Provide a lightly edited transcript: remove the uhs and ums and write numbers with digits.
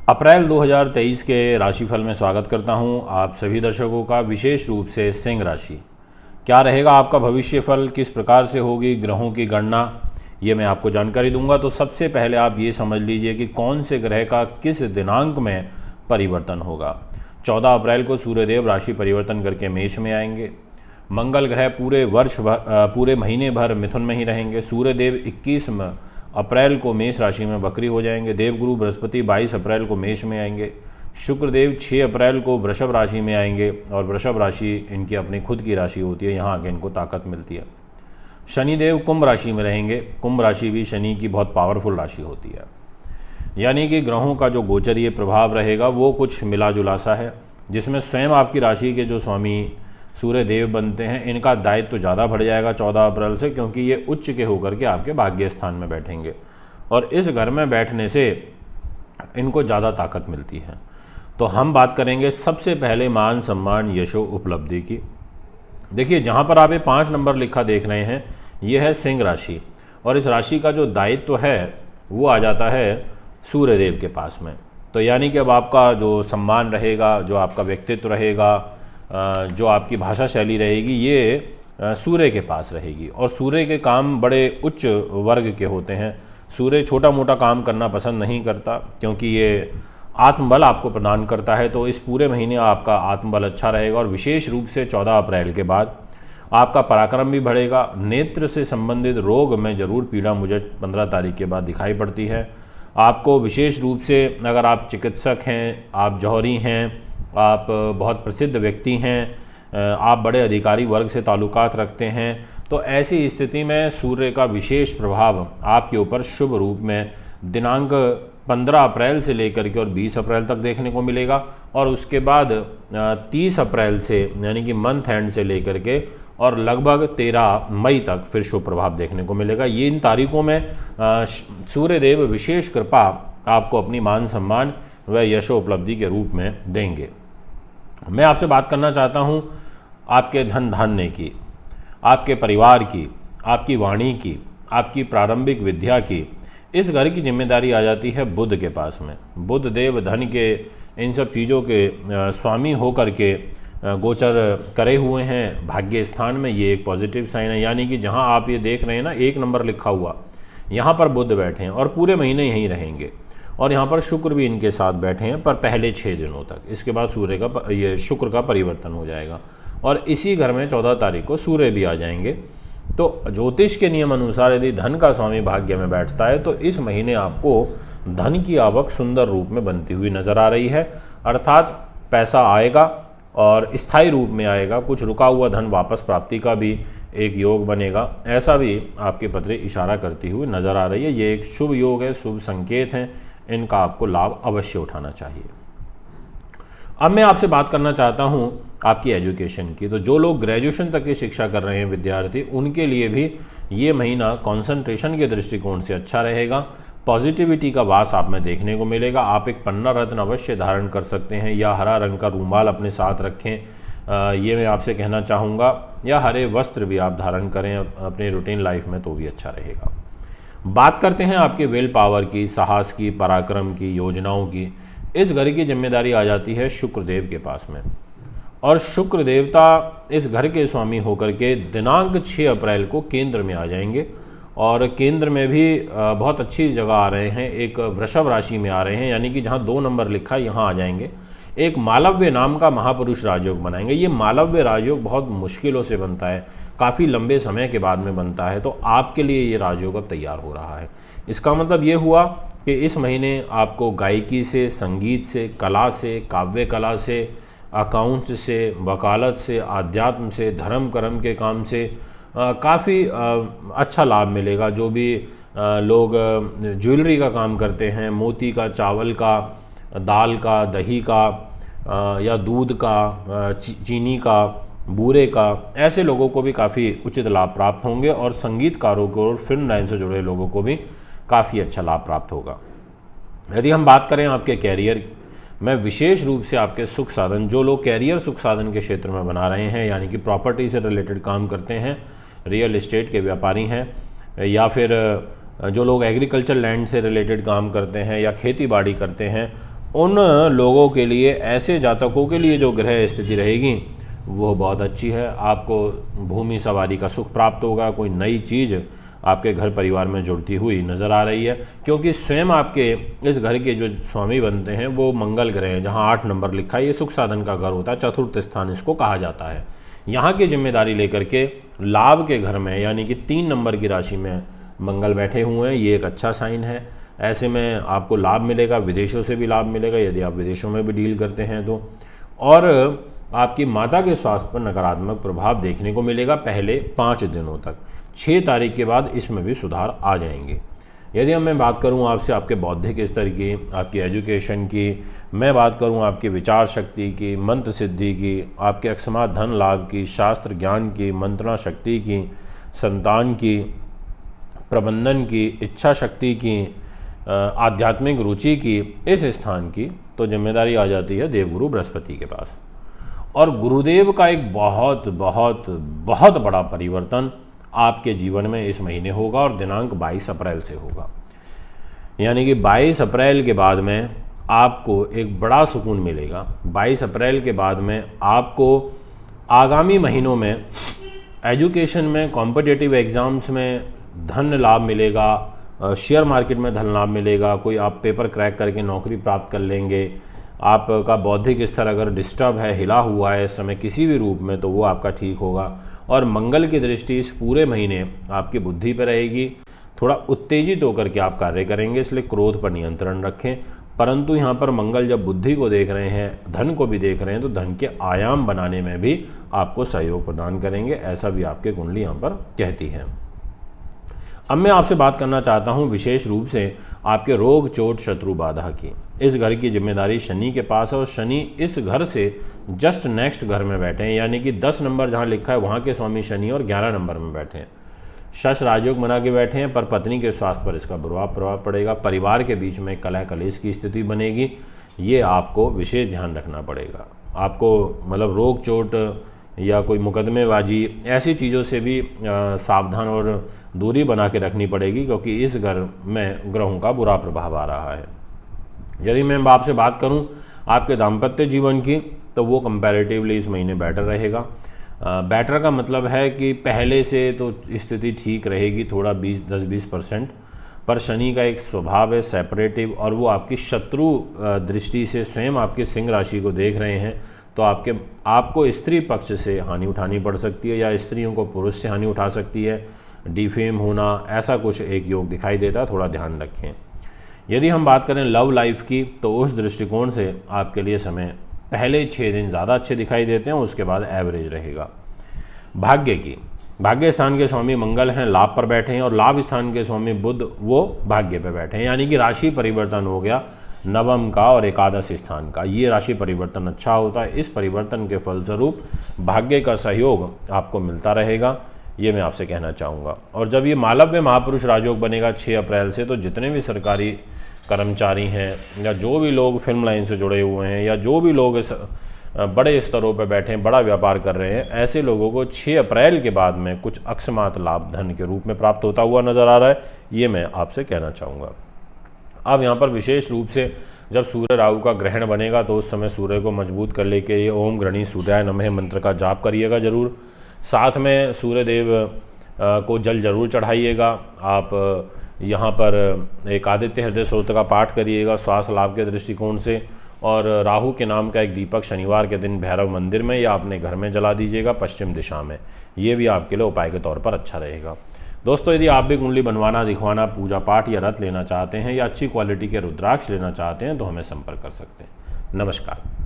अप्रैल 2023 के राशिफल में स्वागत करता हूं आप सभी दर्शकों का, विशेष रूप से सिंह राशि। क्या रहेगा आपका भविष्य फल, किस प्रकार से होगी ग्रहों की गणना, ये मैं आपको जानकारी दूंगा। तो सबसे पहले आप ये समझ लीजिए कि कौन से ग्रह का किस दिनांक में परिवर्तन होगा। 14 अप्रैल को सूर्यदेव राशि परिवर्तन करके मेष में आएंगे। मंगल ग्रह पूरे महीने भर मिथुन में ही रहेंगे। सूर्यदेव 21 अप्रैल को मेष राशि में बकरी हो जाएंगे। देवगुरु बृहस्पति 22 अप्रैल को मेष में आएंगे। शुक्रदेव 6 अप्रैल को वृषभ राशि में आएंगे और वृषभ राशि इनकी अपनी खुद की राशि होती है, यहाँ आके इनको ताकत मिलती है। शनिदेव कुंभ राशि में रहेंगे। कुंभ राशि भी शनि की बहुत पावरफुल राशि होती है, यानी कि ग्रहों का जो गोचरीय प्रभाव रहेगा वो कुछ मिला जुला सा है, जिसमें स्वयं आपकी राशि के जो स्वामी सूर्य देव बनते हैं इनका दायित्व तो ज़्यादा बढ़ जाएगा 14 अप्रैल से, क्योंकि ये उच्च के होकर के आपके भाग्य स्थान में बैठेंगे और इस घर में बैठने से इनको ज़्यादा ताकत मिलती है। तो हम बात करेंगे सबसे पहले मान सम्मान यशो उपलब्धि की। देखिए, जहाँ पर आप ये 5 नंबर लिखा देख रहे हैं, ये है सिंह राशि और इस राशि का जो दायित्व है वो आ जाता है सूर्यदेव के पास में। तो यानी कि अब आपका जो सम्मान रहेगा, जो आपका व्यक्तित्व रहेगा, जो आपकी भाषा शैली रहेगी, ये सूर्य के पास रहेगी। और सूर्य के काम बड़े उच्च वर्ग के होते हैं। सूर्य छोटा मोटा काम करना पसंद नहीं करता, क्योंकि ये आत्मबल आपको प्रदान करता है। तो इस पूरे महीने आपका आत्मबल अच्छा रहेगा और विशेष रूप से 14 अप्रैल के बाद आपका पराक्रम भी बढ़ेगा। नेत्र से संबंधित रोग में ज़रूर पीड़ा मुझे 15 तारीख के बाद दिखाई पड़ती है। आपको विशेष रूप से, अगर आप चिकित्सक हैं, आप जौहरी हैं, आप बहुत प्रसिद्ध व्यक्ति हैं, आप बड़े अधिकारी वर्ग से ताल्लुकात रखते हैं, तो ऐसी स्थिति में सूर्य का विशेष प्रभाव आपके ऊपर शुभ रूप में दिनांक 15 अप्रैल से लेकर के और 20 अप्रैल तक देखने को मिलेगा। और उसके बाद 30 अप्रैल से, यानी कि मंथ एंड से लेकर के और लगभग 13 मई तक फिर शुभ प्रभाव देखने को मिलेगा। ये इन तारीखों में सूर्यदेव विशेष कृपा आपको अपनी मान सम्मान व यशो उपलब्धि के रूप में देंगे। मैं आपसे बात करना चाहता हूँ आपके धन धान्य की, आपके परिवार की, आपकी वाणी की, आपकी प्रारंभिक विद्या की। इस घर की जिम्मेदारी आ जाती है बुध के पास में। बुध देव धन के, इन सब चीज़ों के स्वामी होकर के गोचर करे हुए हैं भाग्य स्थान में। ये एक पॉजिटिव साइन है, यानी कि जहाँ आप ये देख रहे हैं ना 1 नंबर लिखा हुआ, यहाँ पर बुध बैठे हैं और पूरे महीने यहीं रहेंगे। और यहाँ पर शुक्र भी इनके साथ बैठे हैं पर पहले 6 दिनों तक। इसके बाद सूर्य का, ये शुक्र का परिवर्तन हो जाएगा और इसी घर में 14 तारीख को सूर्य भी आ जाएंगे। तो ज्योतिष के नियम अनुसार यदि धन का स्वामी भाग्य में बैठता है तो इस महीने आपको धन की आवक सुंदर रूप में बनती हुई नजर आ रही है। अर्थात पैसा आएगा और स्थायी रूप में आएगा। कुछ रुका हुआ धन वापस प्राप्ति का भी एक योग बनेगा, ऐसा भी आपके पत्र इशारा करती हुई नजर आ रही है। ये एक शुभ योग है, शुभ संकेत हैं, इनका आपको लाभ अवश्य उठाना चाहिए। अब मैं आपसे बात करना चाहता हूं आपकी एजुकेशन की। तो जो लोग ग्रेजुएशन तक की शिक्षा कर रहे हैं विद्यार्थी, उनके लिए भी ये महीना कंसंट्रेशन के दृष्टिकोण से अच्छा रहेगा। पॉजिटिविटी का वास आप में देखने को मिलेगा। आप एक पन्ना रत्न अवश्य धारण कर सकते हैं या हरा रंग का रूमाल अपने साथ रखें, ये मैं आपसे कहना चाहूँगा, या हरे वस्त्र भी आप धारण करें अपने रूटीन लाइफ में, तो भी अच्छा रहेगा। बात करते हैं आपके विल पावर की, साहस की, पराक्रम की, योजनाओं की। इस घर की जिम्मेदारी आ जाती है शुक्रदेव के पास में और शुक्र देवता इस घर के स्वामी होकर के दिनांक 6 अप्रैल को केंद्र में आ जाएंगे और केंद्र में भी बहुत अच्छी जगह आ रहे हैं। एक वृषभ राशि में आ रहे हैं, यानी कि जहाँ 2 नंबर लिखा है यहाँ आ जाएंगे। एक मालव्य नाम का महापुरुष राजयोग बनाएंगे। ये मालव्य राजयोग बहुत मुश्किलों से बनता है, काफ़ी लंबे समय के बाद में बनता है, तो आपके लिए ये राजयोग अब तैयार हो रहा है। इसका मतलब ये हुआ कि इस महीने आपको गायकी से, संगीत से, कला से, काव्य कला से, अकाउंट्स से, वकालत से, आध्यात्म से, धर्म कर्म के काम से काफ़ी अच्छा लाभ मिलेगा। जो भी लोग ज्वेलरी का काम करते हैं, मोती का, चावल का, दाल का, दही का या दूध का, चीनी का, बूरे का, ऐसे लोगों को भी काफ़ी उचित लाभ प्राप्त होंगे और संगीतकारों को और फिल्म लाइन से जुड़े लोगों को भी काफ़ी अच्छा लाभ प्राप्त होगा। यदि हम बात करें आपके कैरियर में, विशेष रूप से आपके सुख साधन, जो लोग कैरियर सुख साधन के क्षेत्र में बना रहे हैं, यानी कि प्रॉपर्टी से रिलेटेड काम करते हैं, रियल एस्टेट के व्यापारी हैं, या फिर जो लोग एग्रीकल्चर लैंड से रिलेटेड काम करते हैं या खेती बाड़ी करते हैं, उन लोगों के लिए, ऐसे जातकों के लिए जो ग्रह स्थिति रहेगी वो बहुत अच्छी है। आपको भूमि सवारी का सुख प्राप्त होगा, कोई नई चीज़ आपके घर परिवार में जुड़ती हुई नज़र आ रही है, क्योंकि स्वयं आपके इस घर के जो स्वामी बनते हैं वो मंगल ग्रह हैं, जहाँ 8 नंबर लिखा है, ये सुख साधन का घर होता है, चतुर्थ स्थान इसको कहा जाता है। यहाँ की जिम्मेदारी लेकर के लाभ के घर में, यानी कि 3 नंबर की राशि में मंगल बैठे हुए हैं, ये एक अच्छा साइन है। ऐसे में आपको लाभ मिलेगा, विदेशों से भी लाभ मिलेगा यदि आप विदेशों में भी डील करते हैं तो। और आपकी माता के स्वास्थ्य पर नकारात्मक प्रभाव देखने को मिलेगा पहले 5 दिनों तक। 6 तारीख के बाद इसमें भी सुधार आ जाएंगे। यदि मैं बात करूं आपसे आपके बौद्धिक स्तर की, आपकी एजुकेशन की, मैं बात करूं आपकी विचार शक्ति की, मंत्र सिद्धि की, आपके अकस्मात धन लाभ की, शास्त्र ज्ञान की, मंत्रणा शक्ति की, संतान की, प्रबंधन की, इच्छा शक्ति की, आध्यात्मिक रुचि की, इस स्थान की तो जिम्मेदारी आ जाती है देवगुरु बृहस्पति के पास। और गुरुदेव का एक बहुत बहुत बहुत बड़ा परिवर्तन आपके जीवन में इस महीने होगा और दिनांक 22 अप्रैल से होगा। यानी कि 22 अप्रैल के बाद में आपको एक बड़ा सुकून मिलेगा। 22 अप्रैल के बाद में आपको आगामी महीनों में एजुकेशन में, कॉम्पिटिटिव एग्ज़ाम्स में धन लाभ मिलेगा, शेयर मार्केट में धन लाभ मिलेगा, कोई आप पेपर क्रैक करके नौकरी प्राप्त कर लेंगे। आपका बौद्धिक स्तर अगर डिस्टर्ब है, हिला हुआ है इस समय किसी भी रूप में, तो वो आपका ठीक होगा। और मंगल की दृष्टि इस पूरे महीने आपकी बुद्धि पर रहेगी, थोड़ा उत्तेजित होकर के आप कार्य करेंगे, इसलिए क्रोध पर नियंत्रण रखें। परंतु यहाँ पर मंगल जब बुद्धि को देख रहे हैं, धन को भी देख रहे हैं, तो धन के आयाम बनाने में भी आपको सहयोग प्रदान करेंगे, ऐसा भी आपके कुंडली यहाँ पर कहती है। अब मैं आपसे बात करना चाहता हूँ विशेष रूप से आपके रोग, चोट, शत्रु, बाधा की। इस घर की जिम्मेदारी शनि के पास है और शनि इस घर से जस्ट नेक्स्ट घर में बैठे हैं, यानी कि 10 नंबर जहाँ लिखा है वहाँ के स्वामी शनि और 11 नंबर में बैठे हैं। शश राजयोग बना के बैठे हैं, पर पत्नी के स्वास्थ्य पर इसका बुरा प्रभाव पड़ेगा। परिवार के बीच में कलह कलेश की स्थिति बनेगी, ये आपको विशेष ध्यान रखना पड़ेगा। आपको मतलब रोग, चोट या कोई मुकदमेबाजी ऐसी चीज़ों से भी सावधान और दूरी बना के रखनी पड़ेगी, क्योंकि इस घर में ग्रहों का बुरा प्रभाव आ रहा है। यदि मैं आपसे बात करूं आपके दाम्पत्य जीवन की, तो वो कंपैरेटिवली इस महीने बेटर रहेगा। बेटर का मतलब है कि पहले से तो स्थिति ठीक रहेगी, थोड़ा 10-20%, पर शनि का एक स्वभाव है सेपरेटिव, और वो आपकी शत्रु दृष्टि से स्वयं आपके सिंह राशि को देख रहे हैं, तो आपको स्त्री पक्ष से हानि उठानी पड़ सकती है, या स्त्रियों को पुरुष से हानि उठा सकती है, डिफेम होना, ऐसा कुछ एक योग दिखाई देता है, थोड़ा ध्यान रखें। यदि हम बात करें लव लाइफ की, तो उस दृष्टिकोण से आपके लिए समय पहले 6 दिन ज़्यादा अच्छे दिखाई देते हैं, उसके बाद एवरेज रहेगा। भाग्य की, भाग्य स्थान के स्वामी मंगल हैं, लाभ पर बैठे हैं, और लाभ स्थान के स्वामी बुध वो भाग्य पर बैठे हैं, यानी कि राशि परिवर्तन हो गया नवम का और एकादश स्थान का। ये राशि परिवर्तन अच्छा होता है। इस परिवर्तन के फलस्वरूप भाग्य का सहयोग आपको मिलता रहेगा, ये मैं आपसे कहना चाहूँगा। और जब ये मालव्य महापुरुष राजयोग बनेगा 6 अप्रैल से, तो जितने भी सरकारी कर्मचारी हैं, या जो भी लोग फिल्म लाइन से जुड़े हुए हैं, या जो भी लोग इस बड़े स्तरों पर बैठे हैं, बड़ा व्यापार कर रहे हैं, ऐसे लोगों को 6 अप्रैल के बाद में कुछ अकस्मात लाभ धन के रूप में प्राप्त होता हुआ नज़र आ रहा है, ये मैं आपसे कहना चाहूँगा। अब यहाँ पर विशेष रूप से जब सूर्य राहु का ग्रहण बनेगा, तो उस समय सूर्य को मजबूत कर लेके ये ओम गृणी सूर्याय नमः मंत्र का जाप करिएगा जरूर। साथ में सूर्य देव को जल जरूर चढ़ाइएगा। आप यहाँ पर एक आदित्य हृदय स्तोत्र का पाठ करिएगा स्वास्थ्य लाभ के दृष्टिकोण से। और राहु के नाम का एक दीपक शनिवार के दिन भैरव मंदिर में या अपने घर में जला दीजिएगा पश्चिम दिशा में, ये भी आपके लिए उपाय के तौर पर अच्छा रहेगा। दोस्तों, यदि आप भी कुंडली बनवाना, दिखवाना, पूजा पाठ या रथ लेना चाहते हैं, या अच्छी क्वालिटी के रुद्राक्ष लेना चाहते हैं, तो हमें संपर्क कर सकते हैं। नमस्कार।